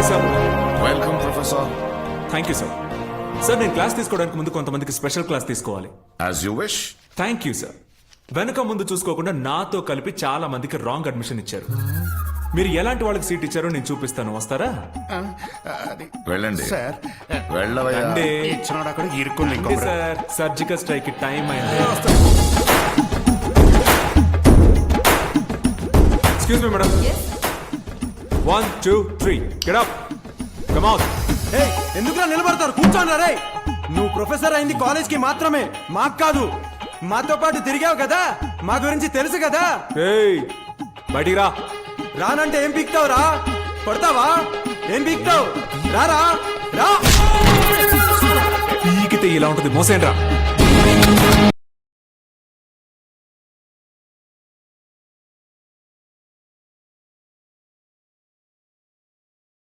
Sir. Welcome professor. Thank you sir. Sir నేను class తీసుకోవడానికి ముందు కొంతమందికి స్పెషల్ క్లాస్ తీసుకోవాలి. As you wish. Thank you sir. వెనక ముందు చూసుకోకుండా నాతో కలిపి చాలా మందికి రాంగ్ అడ్మిషన్ ఇచ్చారు. మీరు ఎలాంటి వాళ్ళకి సీట్ ఇచ్చారో నేను చూపిస్తాను. వస్తారా? వెళ్ళండి సార్ వెళ్ళవయ్యా. అంటే ఇచ్చినాడు అక్కడ ఇరుక్కుంది అంటే సార్ సర్జికల్ స్ట్రైక్ టైం అయింది. Excuse me madam. 1 2 3 get up. Come on. ఎందుకులా నిలబడతారు? కూర్చోండి రే. నువ్వు ప్రొఫెసర్ అయింది కాలేజ్ కి మాత్రమే, మాకు కాదు. మాతో పాటు తిరిగావు కదా, మా గురించి తెలుసు కదా. ఏయ్ బయటికి రా. రానంటే ఏం పీక్తావు రా? కొడతావా? ఏం పీక్తావు? రారా రా. పీకితే ఇలా ఉంటుంది. మోసేయండి రా.